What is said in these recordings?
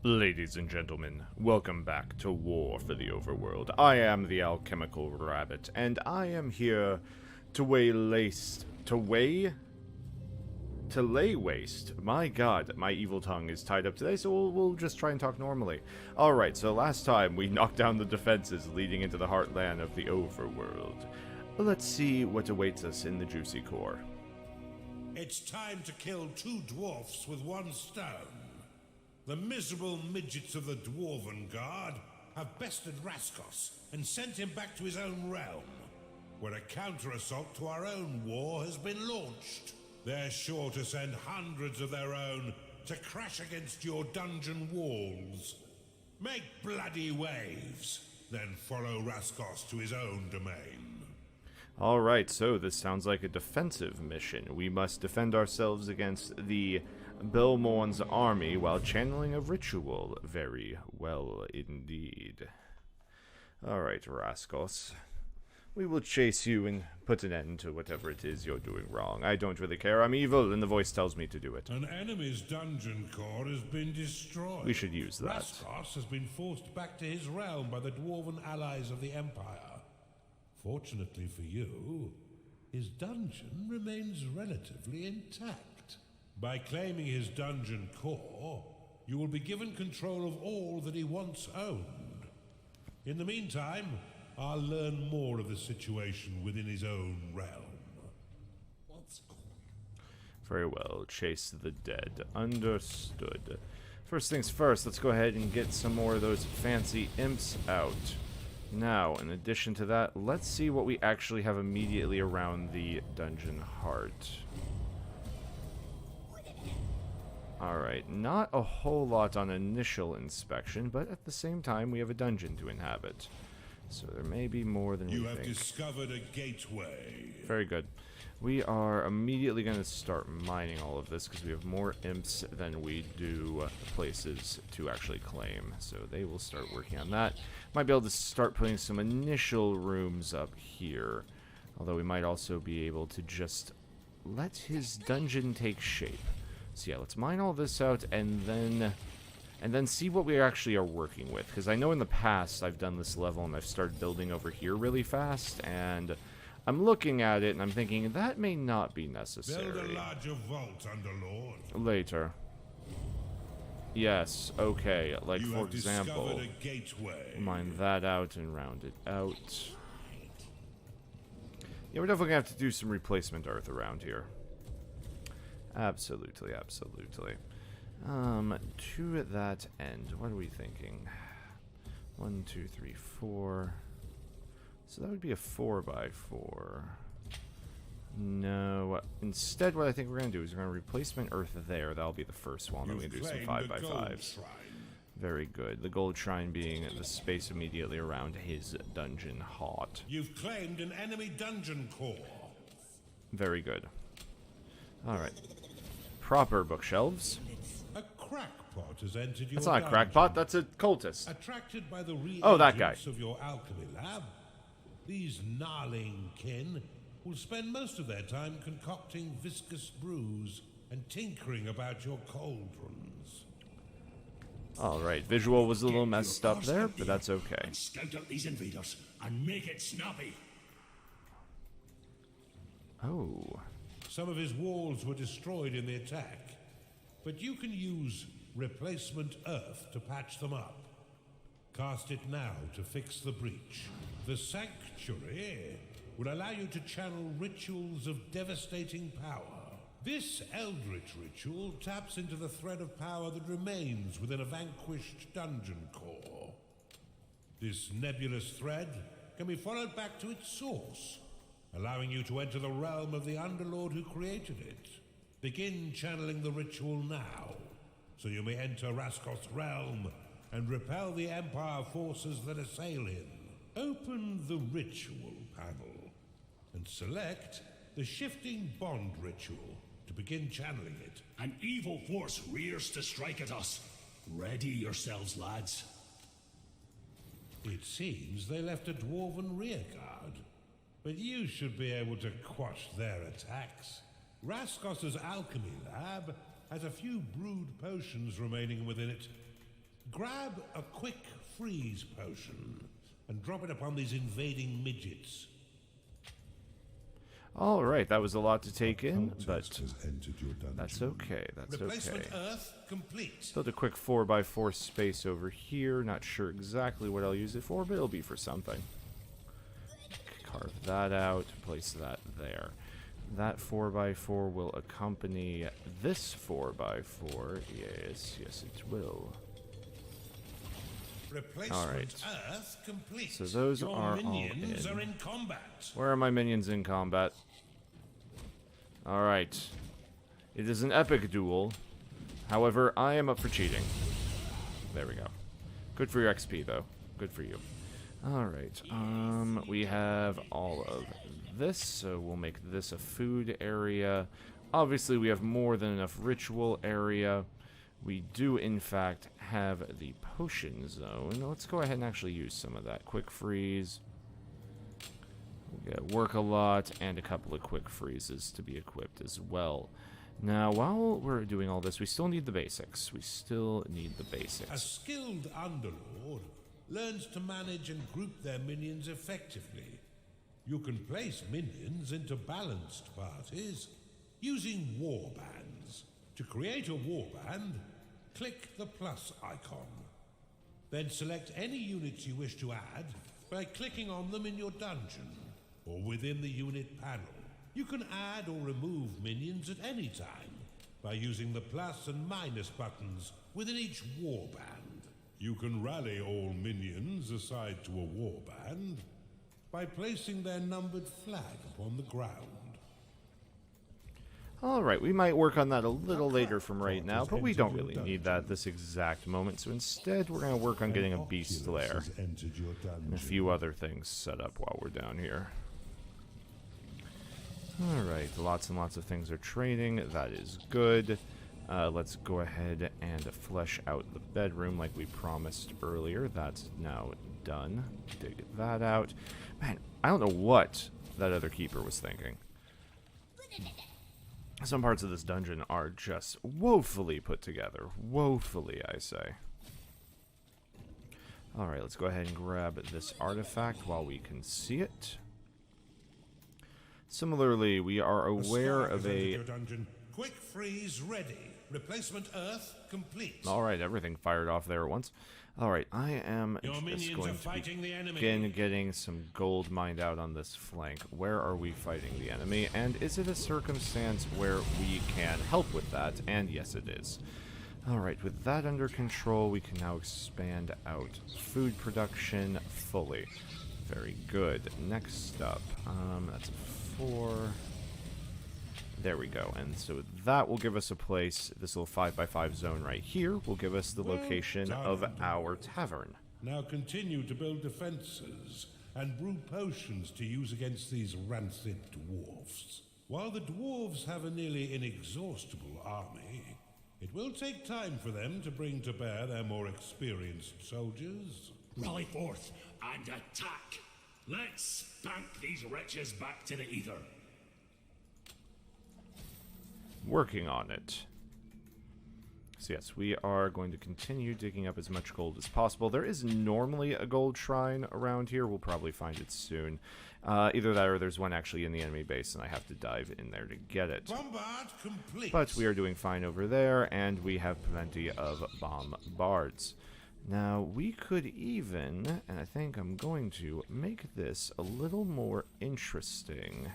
Ladies and gentlemen, welcome back to War for the Overworld. I am the Alchemical Rabbit, and I am here to lay waste. My god, my evil tongue is tied up today, so we'll just try and talk normally. Alright, so last time we knocked down the defenses leading into the heartland of the Overworld. Let's see what awaits us in the Juicy Core. It's time to kill two dwarfs with one stone. The miserable midgets of the Dwarven Guard have bested Raskos and sent him back to his own realm, where a counter-assault to our own war has been launched. They're sure to send hundreds of their own to crash against your dungeon walls. Make bloody waves, then follow Raskos to his own domain. Alright, so this sounds like a defensive mission. We must defend ourselves against the Belmorn's army while channeling a ritual. Very well indeed. Alright, Raskos. We will chase you and put an end to whatever it is you're doing wrong. I don't really care. I'm evil, and the voice tells me to do it. An enemy's dungeon core has been destroyed. We should use that. Raskos has been forced back to his realm by the Dwarven allies of the Empire. Fortunately for you, his dungeon remains relatively intact. By claiming his dungeon core, you will be given control of all that he once owned. In the meantime, I'll learn more of the situation within his own realm. Very well. Chase the dead. Understood. First things first, let's go ahead and get some more of those fancy imps out. Now, in addition to that, let's see what we actually have immediately around the dungeon heart. Alright, not a whole lot on initial inspection, but at the same time, we have a dungeon to inhabit. So there may be more than we think. You have discovered a gateway. Very good. We are immediately going to start mining all of this because we have more imps than we do places to actually claim. So they will start working on that. Might be able to start putting some initial rooms up here. Although we might also be able to just let his dungeon take shape. So yeah, let's mine all this out and then see what we actually are working with. Because I know in the past I've done this level and I've started building over here really fast, and I'm looking at it and I'm thinking that may not be necessary. Build a larger vault, Underlord. Later. Yes, okay. Like, for example, a gateway. mine that out and round it out. Yeah, we're definitely going to have to do some replacement earth around here. Absolutely, absolutely. To that end, what are we thinking? 1, 2, 3, 4. So that would be a 4x4. No. Instead, what I think we're going to do is we're going to replacement earth there. That'll be the first one. Then we can do some 5x5s. Very good. The gold shrine being the space immediately around his dungeon heart. You've claimed an enemy dungeon core. Very good. Alright. Proper bookshelves. A crackpot has entered your That's not a dungeon. crackpot, that's a cultist. Attracted by the that guy. reagents of your alchemy lab, these gnarling kin will spend most of their time concocting viscous brews and tinkering about your cauldrons. Alright, visual was a little messed up there, but that's okay. And scout out these invaders and make it snappy. Oh. Some of his walls were destroyed in the attack, but you can use replacement earth to patch them up. Cast it now to fix the breach. The sanctuary will allow you to channel rituals of devastating power. This eldritch ritual taps into the thread of power that remains within a vanquished dungeon core. This nebulous thread can be followed back to its source, allowing you to enter the realm of the Underlord who created it. Begin channeling the ritual now, so you may enter Raskos' realm and repel the Empire forces that assail him. Open the ritual panel and select the shifting bond ritual to begin channeling it. An evil force rears to strike at us. Ready yourselves, lads. It seems they left a dwarven rearguard, but you should be able to quash their attacks. Raskos' alchemy lab has a few brewed potions remaining within it. Grab a quick freeze potion and drop it upon these invading midgets. Alright, that was a lot to take in, but Protest has entered your dungeon. that's okay, that's Replacement okay. Earth complete. Build a quick 4x4 space over here. Not sure exactly what I'll use it for, but it'll be for something. Carve that out, place that there. That 4x4 will accompany this 4x4. Yes, yes it will. Replacement Earth complete. So those Your are all minions in. are in combat. Where are my minions in combat? Alright. It is an epic duel. However, I am up for cheating. There we go. Good for your XP, though. Good for you. Alright. We have all of this, so we'll make this a food area. Obviously, we have more than enough ritual area. We do, in fact, have the potion zone. Let's go ahead and actually use some of that. Quick freeze. We got work a lot, and a couple of quick freezes to be equipped as well. Now, while we're doing all this, we still need the basics. We still need the A basics. skilled underlord learns to manage and group their minions effectively. You can place minions into balanced parties using warbands. To create a warband, click the plus icon. Then select any units you wish to add by clicking on them in your dungeon or within the unit panel. You can add or remove minions at any time by using the plus and minus buttons within each warband. You can rally all minions assigned to a warband by placing their numbered flag upon the ground. Alright, we might work on that a little later from right now, but we don't really need that at this exact moment. So instead, we're going to work on getting a beast lair and a few other things set up while we're down here. Alright, lots and lots of things are training. That is good. Let's go ahead and flesh out the bedroom like we promised earlier. That's now done. Dig that out. Man, I don't know what that other keeper was thinking. Some parts of this dungeon are just woefully put together. Woefully, I say. Alright, let's go ahead and grab this artifact while we can see it. Similarly, we are aware of a... Quick freeze ready. Replacement Earth complete. Alright, everything fired off there at once. Alright, I am Your just minions going are to fighting the enemy. begin getting some gold mined out on this flank. Where are we fighting the enemy? And is it a circumstance where we can help with that? And yes, it is. Alright, with that under control, we can now expand out food production fully. Very good. Next up, that's a 4... There we go, and so that will give us a place. This little 5x5 zone right here will give us the location of our tavern. Now continue to build defenses and brew potions to use against these rancid dwarfs. While the dwarves have a nearly inexhaustible army, it will take time for them to bring to bear their more experienced soldiers. Rally forth and attack. Let's spank these wretches back to the ether. Working on it. So yes, we are going to continue digging up as much gold as possible. There is normally a gold shrine around here. We'll probably find it soon. Either that or there's one actually in the enemy base and I have to dive in there to get it. Bombard complete. But we are doing fine over there, and we have plenty of bombards. Now, we could even, and I think I'm going to, make this a little more interesting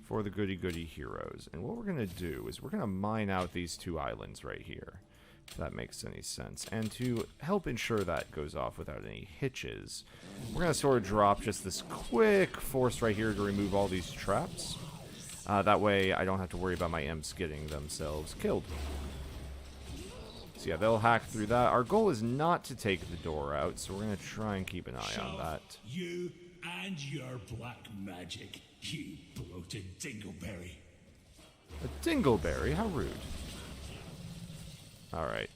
for the goody-goody heroes. And what we're going to do is we're going to mine out these two islands right here, if that makes any sense. And to help ensure that goes off without any hitches, we're going to sort of drop just this quick force right here to remove all these traps. That way I don't have to worry about my imps getting themselves killed. So yeah, they'll hack through that. Our goal is not to take the door out, so we're going to try and keep an eye on that. You and your black magic, you bloated dingleberry. A dingleberry? How rude. Alright.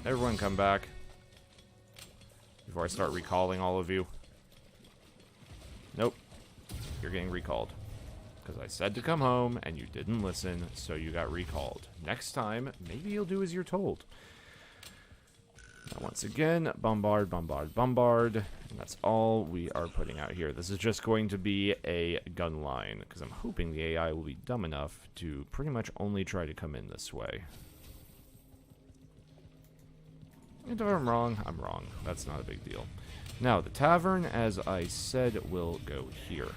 Everyone come back. Before I start recalling all of you. Nope. You're getting recalled. Because I said to come home, and you didn't listen, so you got recalled. Next time, maybe you'll do as you're told. Now, once again, bombard, bombard, bombard. And that's all we are putting out here. This is just going to be a gun line, because I'm hoping the AI will be dumb enough to pretty much only try to come in this way. And if I'm wrong, I'm wrong. That's not a big deal. Now, the tavern, as I said, will go here.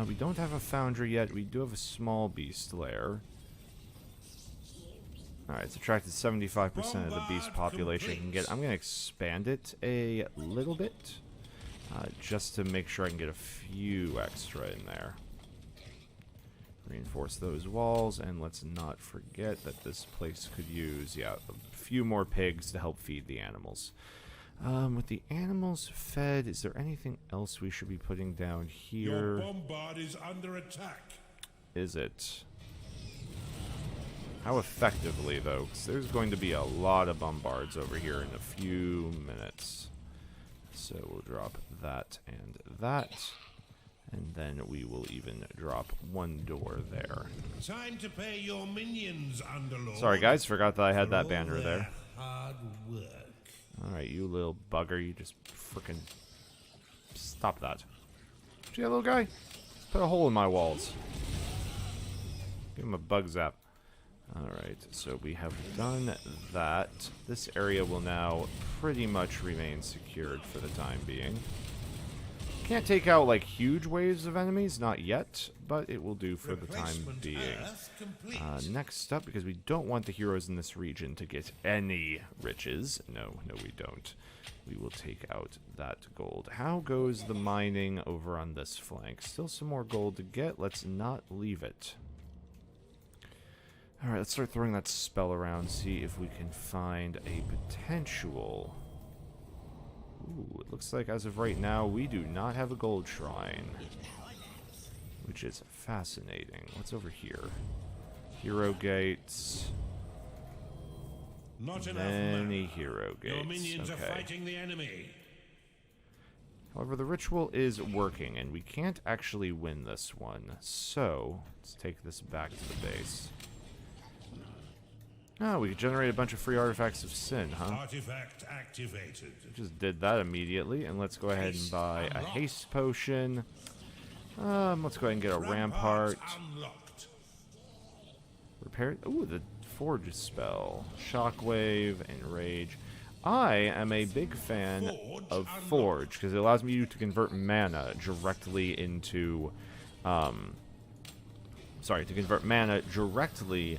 We don't have a foundry yet. We do have a small beast lair. Alright, it's attracted 75% of the beast population I can get. I'm going to expand it a little bit, just to make sure I can get a few extra in there. Reinforce those walls, and let's not forget that this place could use, yeah, a few more pigs to help feed the animals. With the animals fed, is there anything else we should be putting down here? Your bombard is under attack. Is it? How effectively, though? 'Cause there's going to be a lot of bombards over here in a few minutes. So we'll drop that and that. And then we will even drop one door there. Time to pay your minions, Underlord. Sorry, guys. Forgot that I had that banner their there. Hard work. Alright, you little bugger. You just frickin' stop that. See that little guy? Put a hole in my walls. Give him a bug zap. Alright, so we have done that. This area will now pretty much remain secured for the time being. Can't take out, like, huge waves of enemies, not yet, but it will do for the time being. Next up, because we don't want the heroes in this region to get any riches. No, we don't. We will take out that gold. How goes the mining over on this flank? Still some more gold to get. Let's not leave it. Alright, let's start throwing that spell around, see if we can find a potential... Ooh, it looks like as of right now, we do not have a gold shrine. Which is fascinating. What's over here? Hero gates. Not enough Many mana. hero gates. Your minions okay. are fighting the enemy. However, the ritual is working, and we can't actually win this one. So, let's take this back to the base. Oh, we could generate a bunch of free artifacts of sin, huh? Artifact activated. Just did that immediately, and let's go ahead and buy a haste potion. Let's go ahead and get a rampart. Unlocked. Repair. Ooh, the forge spell. Shockwave and rage. I am a big fan of forge because it allows me to convert mana directly into, to convert mana directly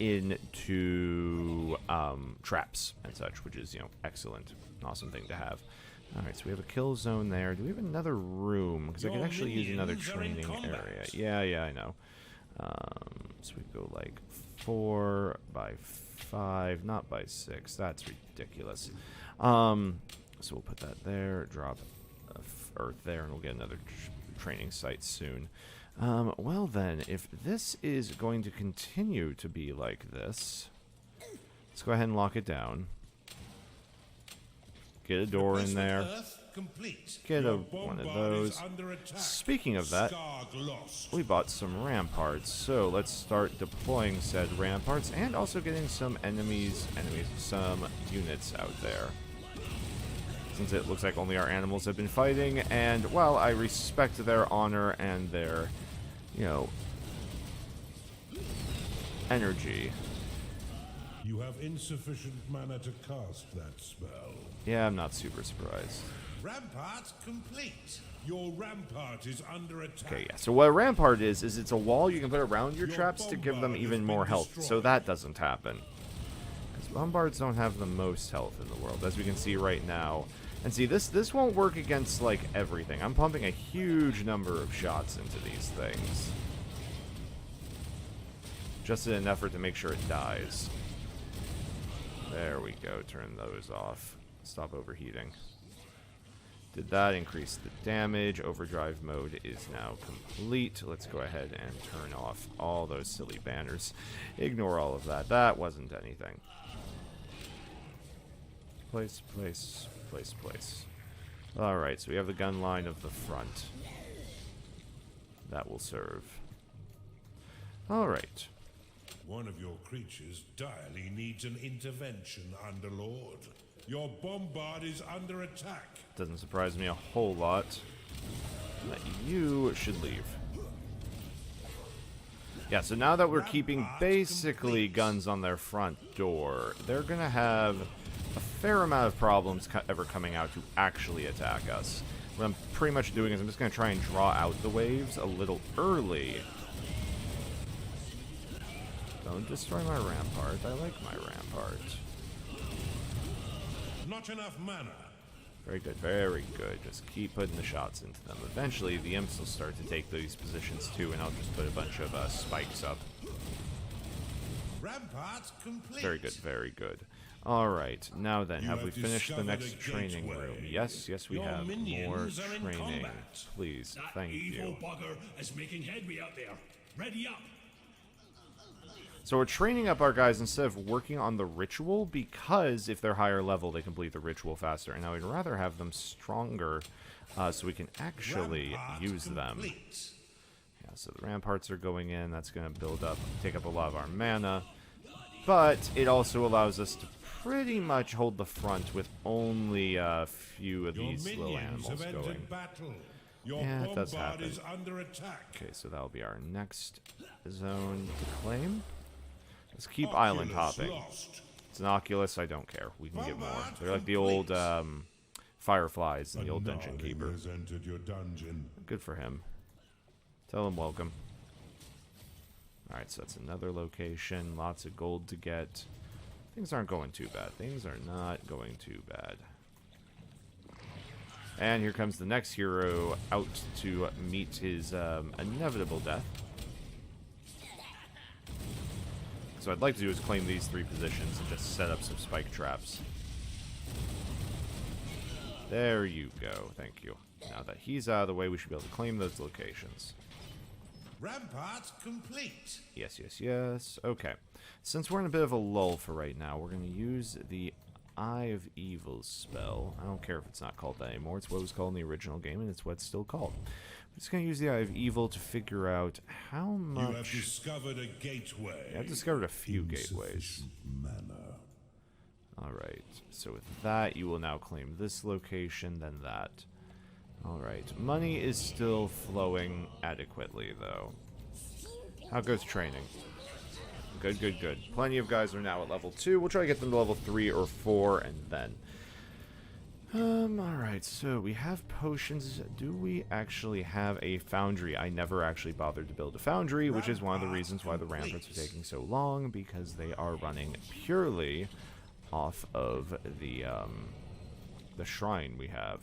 into traps and such, which is, excellent, an awesome thing to have. Alright, so we have a kill zone there. Do we have another room? Because I could actually use another training area. Yeah, I know. So we go like 4 by 5, not by 6. That's ridiculous. So we'll put that there, drop earth there, and we'll get another training site soon. Well then, if this is going to continue to be like this, let's go ahead and lock it down. Get a door in there. Get one of those. Speaking of that, we bought some ramparts, so let's start deploying said ramparts and also getting some some units out there. Since it looks like only our animals have been fighting, and while I respect their honor and their, energy. You have insufficient mana to cast that spell. Yeah, I'm not super surprised. Rampart complete. Your rampart is under attack. Okay, yeah. So what a rampart is it's a wall you can put around your traps to give them even more health. So that doesn't happen. Because bombards don't have the most health in the world, as we can see right now. And see, this won't work against, like, everything. I'm pumping a huge number of shots into these things. Just in an effort to make sure it dies. There we go. Turn those off. Stop overheating. Did that increase the damage? Overdrive mode is now complete. Let's go ahead and turn off all those silly banners. Ignore all of that. That wasn't anything. Place. Alright, so we have the gun line of the front. That will serve. Alright. One of your creatures direly needs an intervention, Underlord. Your bombard is under attack. Doesn't surprise me a whole lot. That you should leave. Yeah, so now that we're keeping basically guns on their front door, they're going to have a fair amount of problems ever coming out to actually attack us. What I'm pretty much doing is I'm just going to try and draw out the waves a little early. Don't destroy my rampart. I like my rampart. Not enough mana. Very good, very good. Just keep putting the shots into them. Eventually, the imps will start to take these positions too, and I'll just put a bunch of spikes up. Ramparts complete. Very good, very good. Alright, now then, have we finished the next training room? Yes, yes we have. More training. Please, That thank evil you. bugger is making headway out there. Ready up. So we're training up our guys instead of working on the ritual, because if they're higher level, they complete the ritual faster. And I would rather have them stronger so we can actually use them. Yeah, so the ramparts are going in. That's going to build up, take up a lot of our mana. But it also allows us to pretty much hold the front with only a few of these little animals going. Yeah, it does happen. Okay, so that'll be our next zone to claim. Let's keep island hopping. It's an Oculus, I don't care. We can get more. They're like the old fireflies in the old Dungeon Keeper. Good for him. Tell him welcome. Alright, so that's another location. Lots of gold to get. Things aren't going too bad. Things are not going too bad. And here comes the next hero out to meet his inevitable death. So what I'd like to do is claim these 3 positions and just set up some spike traps. There you go. Thank you. Now that he's out of the way, we should be able to claim those locations. Ramparts complete. Yes, yes, yes. Okay. Since we're in a bit of a lull for right now, we're going to use the Eye of Evil spell. I don't care if it's not called that anymore. It's what it was called in the original game, and it's what it's still called. I'm just going to use the Eye of Evil to figure out how much... You have discovered a gateway. Yeah, I've discovered a few gateways. Alright, so with that, you will now claim this location, then that. Alright, money is still flowing adequately, though. How goes training? Good, good, good. Plenty of guys are now at level 2. We'll try to get them to level 3 or 4, and then... alright, so we have potions. Do we actually have a foundry? I never actually bothered to build a foundry, which is one of the reasons why the ramparts are taking so long, because they are running purely off of the shrine we have.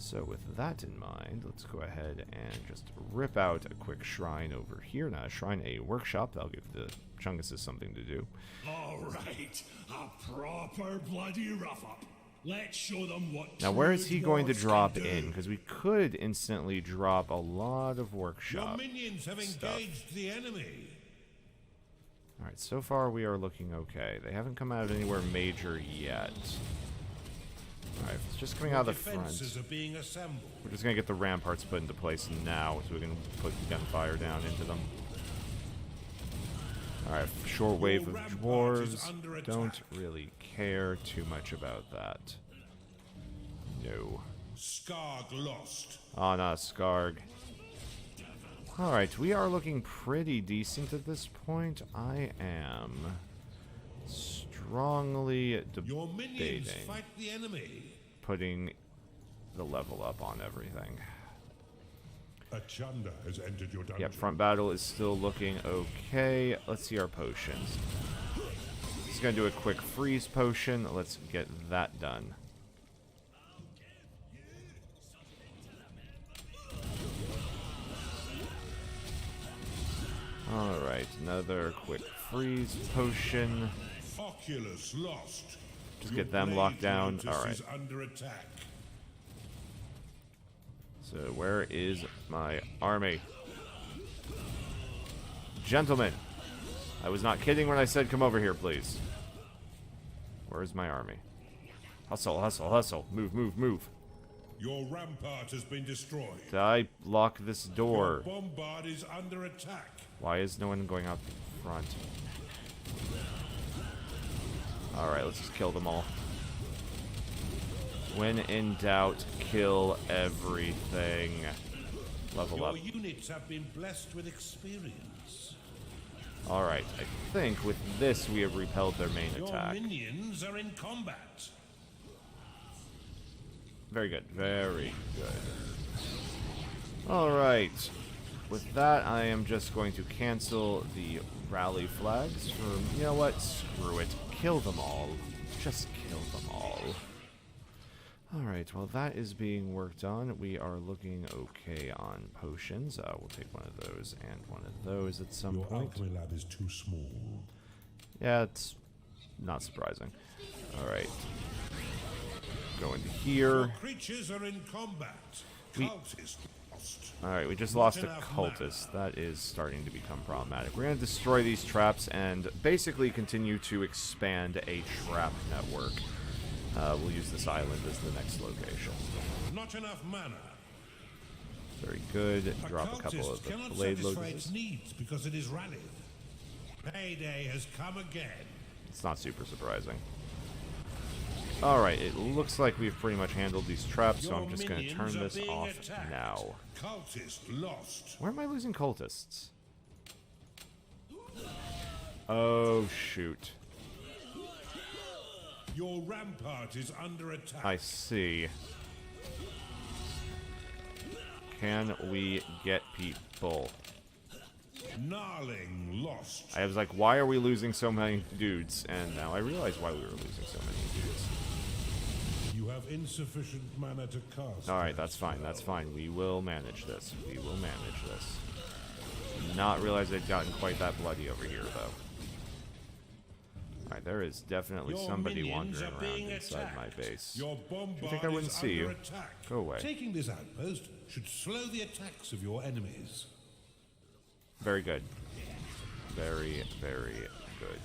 So with that in mind, let's go ahead and just rip out a quick shrine over here. Not a shrine, a workshop. That'll give the Chunguses something to do. Alright, a proper bloody rough-up. Let's show them what. Now, where is he going to drop in? Because we could instantly drop a lot of workshop. Your minions have engaged the enemy. Alright, so far we are looking okay. They haven't come out of anywhere major yet. Alright, it's just coming out of the front. Defenses are being assembled. We're just going to get the ramparts put into place now so we can put gunfire down into them. Alright, short wave of dwarves. Don't really care too much about that. No. Skarg lost. Oh, not a Skarg. Alright, we are looking pretty decent at this point. I am strongly Your minions debating fight the enemy. putting the level up on everything. A Chunda has entered your dungeon. Yep, front battle is still looking okay. Let's see our potions. Just gonna do a quick freeze potion. Let's get that done. Alright, another quick freeze potion. Oculus lost. Just get them locked down. Alright. Is under attack. So where is my army? Gentlemen, I was not kidding when I said come over here, please. Where's my army? Hustle, hustle, hustle. Move, move, move. Your rampart has been destroyed. Did I lock this door? Your bombard is under attack. Why is no one going out front? Alright, let's just kill them all. When in doubt, kill everything. Level up. Your units have been blessed with experience. Alright, I think with this we have repelled their main Your attack. minions are in combat. Very good, very good. Alright. With that, I am just going to cancel the rally flags for, you know what, screw it. Kill them all. Just kill them all. Alright, well that is being worked on. We are looking okay on potions. We'll take one of those and one of those at some point. Your alchemy lab is too small. Yeah, it's not surprising. Alright. Go into here. Your creatures are in combat. Cultist lost. Alright, we just lost a cultist. That is starting to become problematic. We're going to destroy these traps and basically continue to expand a trap network. We'll use this island as the next location. Not enough mana. Very good. Drop a couple of the blade satisfy loads. its needs because it is rallied. Payday has come again. It's not super surprising. Alright, it looks like we've pretty much handled these traps, so I'm just going to turn this off now. Cultist lost. Where am I losing cultists? Oh, shoot. Your rampart is under attack. I see. Can we get people? Gnarling lost. I was like, why are we losing so many dudes? And now I realize why we were losing so many dudes. You have insufficient mana to cast. Alright, that's fine, that's fine. We will manage this. We will manage this. Did not realize I'd gotten quite that bloody over here, though. Alright, there is definitely somebody wandering around inside my base. Your You think I wouldn't see you? attack. Go away. Taking this outpost should slow the attacks of your enemies. Very good. Very, very good.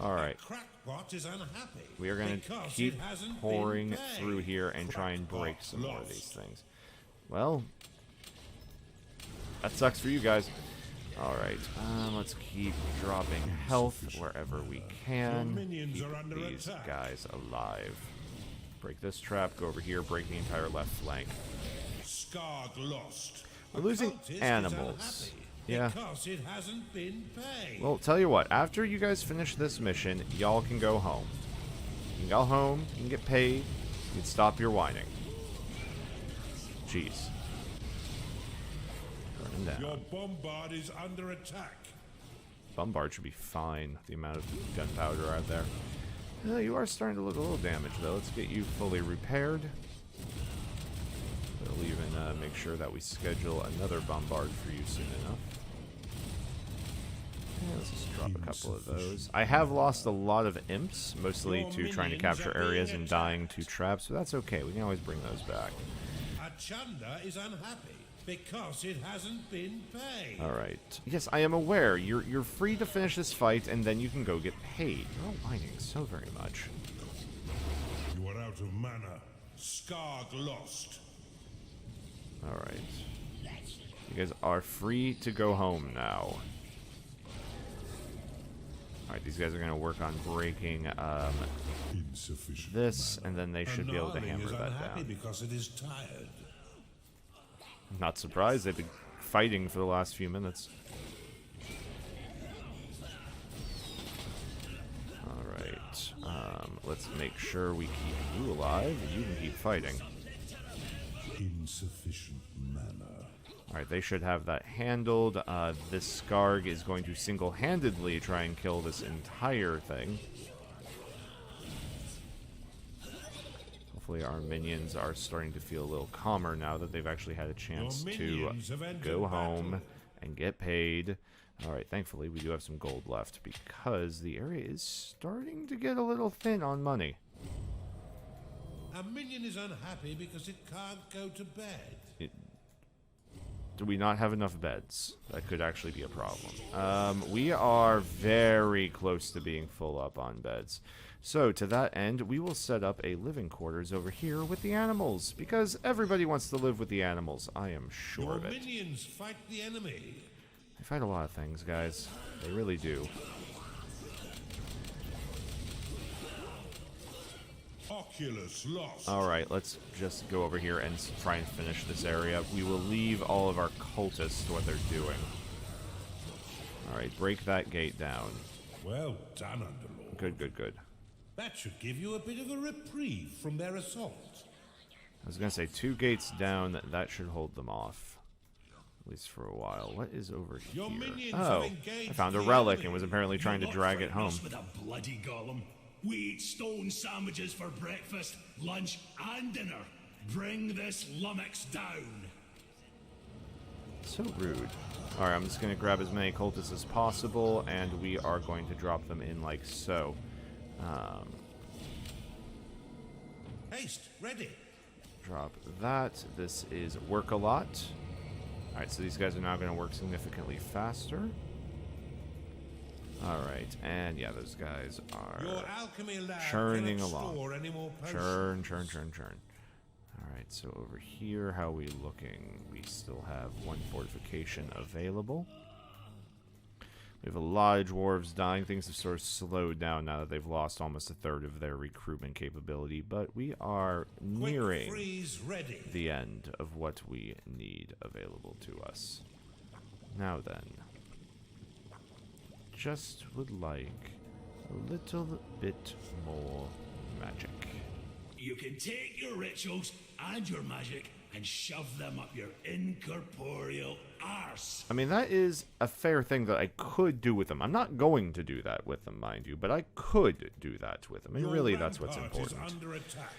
Alright. Crackpot is unhappy. We are going to because keep it hasn't pouring been through paid. here and try and break Crackpot some more of lost. these things. Well, that sucks for you guys. Alright, let's keep dropping health wherever we can. Your minions Keep are under these attack. guys alive. Break this trap, go over here, break the entire left flank. Skarg lost. We're losing Cultist is animals. unhappy Yeah. Because it hasn't been paid. Well, tell you what, after you guys finish this mission, y'all can go home. You can go home, you can get paid, you can stop your whining. Jeez. Burn them Your down. bombard is under attack. Bombard should be fine, the amount of gunpowder out there. You are starting to look a little damaged, though. Let's get you fully repaired. We'll even make sure that we schedule another bombard for you soon enough. Yeah, let's just drop a couple of those. I have lost a lot of imps, mostly to trying to capture areas and dying to traps, but that's okay. We can always bring those back. Achanda is unhappy because it hasn't been paid. Alright. Yes, I am aware. You're free to finish this fight, and then you can go get paid. You're all whining so very much. You are out of mana. Skarg lost. Alright. You guys are free to go home now. Alright, these guys are going to work on breaking Insufficient this, mana. and then they should be able to Gnarling hammer is that unhappy down. because it is tired. I'm not surprised. They've been fighting for the last few minutes. Alright. Let's make sure we keep you alive, and you can keep fighting. Insufficient mana. Alright, they should have that handled. This Skarg is going to single-handedly try and kill this entire thing. Hopefully our minions are starting to feel a little calmer now that they've actually had a chance Your to minions have entered go home battle. and get paid. Alright, thankfully we do have some gold left because the area is starting to get a little thin on money. A minion is unhappy because it can't go to bed. Do we not have enough beds? That could actually be a problem. We are very close to being full up on beds. So, to that end, we will set up a living quarters over here with the animals, because everybody wants to live with the animals. I am sure Your of it. minions fight the enemy. They fight a lot of things, guys. They really do. Oculus lost. Alright, let's just go over here and try and finish this area. We will leave all of our cultists to what they're doing. Alright, break that gate down. Well done, Underlord. Good, good, good. That should give you a bit of a reprieve from their assault. I was gonna say, 2 gates down, that should hold them off. At least for a while. What is over here? Oh, I found a relic and was apparently trying to drag it home. With a bloody golem. We eat stone sandwiches for breakfast, lunch, and dinner. Bring this lummox down. So rude. Alright, I'm just going to grab as many cultists as possible, and we are going to drop them in like so. Haste, ready. Drop that. This is work a lot. Alright, so these guys are now going to work significantly faster. Alright, and yeah, those guys are Your alchemy lab churning cannot along. store any more Churn, potions. churn, churn, churn. Alright, so over here, how are we looking? We still have 1 fortification available. We have a lot of dwarves dying. Things have sort of slowed down now that they've lost almost 1/3 of their recruitment capability, but we are nearing Quick freeze ready. the end of what we need available to us. Now then, just would like a little bit more magic. You can take your rituals and your magic and shove them up your incorporeal arse. I mean, that is a fair thing that I could do with them. I'm not going to do that with them, mind you, but I could do that with them. And Your really, that's what's rampart is important. under attack.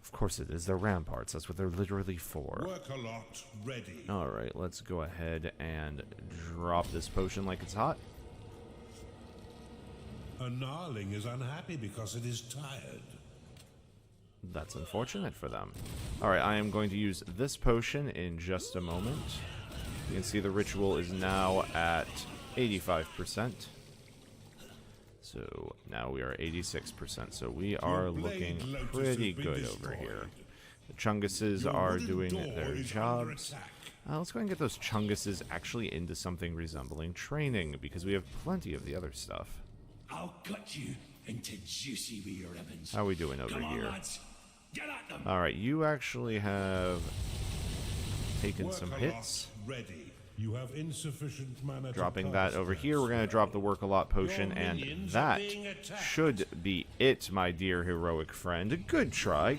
Of course it is. They're ramparts. That's what they're literally for. Work a lot ready. Alright, let's go ahead and drop this potion like it's hot. A gnarling is unhappy because it is tired. That's unfortunate for them. Alright, I am going to use this potion in just a moment. You can see the ritual is now at 85%. So now we are 86%. So we are looking pretty good over here. The Chunguses are doing their jobs. Let's go ahead and get those Chunguses actually into something resembling training, because we have plenty of the other stuff. I'll cut you into juicy wee ribbons. How are we doing over Come on, here? lads. Get at them. Alright, you actually have taken Work some a hits. lot ready. You have insufficient mana. Dropping to that cast over that here, we're going to spell. drop the work a lot potion, Your and minions are that being attacked. should be it, my dear heroic friend. A good try.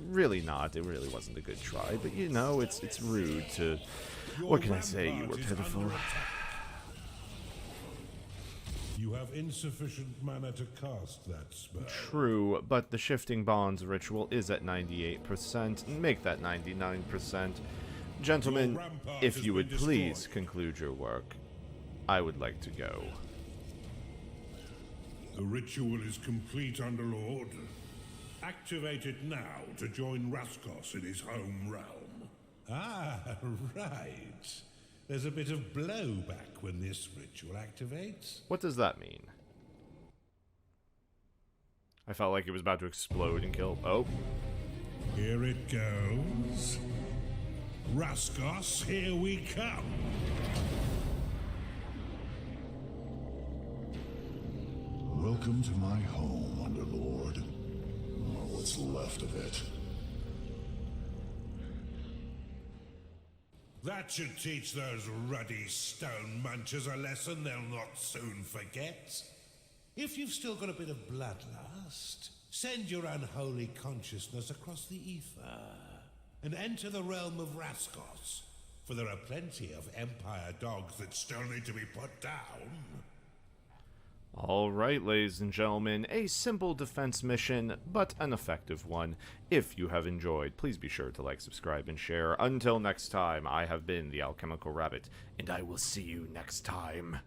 Really not. It really wasn't a good try, but you know, it's rude to... Your What can I say? You rampart were is pitiful. under attack. You have insufficient mana to cast that spell. True, but the Shifting Bonds ritual is at 98%. Make that 99%. Gentlemen, Your rampart if has you would been please destroyed. conclude your work, I would like to go. The ritual is complete, Underlord. Activate it now to join Raskos in his home realm. Ah, right. There's a bit of blowback when this ritual activates. What does that mean? I felt like it was about to explode and kill... Oh. Here it goes. Raskos, here we come. Welcome to my home, Underlord. Or what's left of it. That should teach those ruddy stone munchers a lesson they'll not soon forget. If you've still got a bit of bloodlust, send your unholy consciousness across the ether and enter the realm of Raskos, for there are plenty of Empire dogs that still need to be put down. Alright, ladies and gentlemen, a simple defense mission, but an effective one. If you have enjoyed, please be sure to like, subscribe, and share. Until next time, I have been the Alchemical Rabbit, and I will see you next time.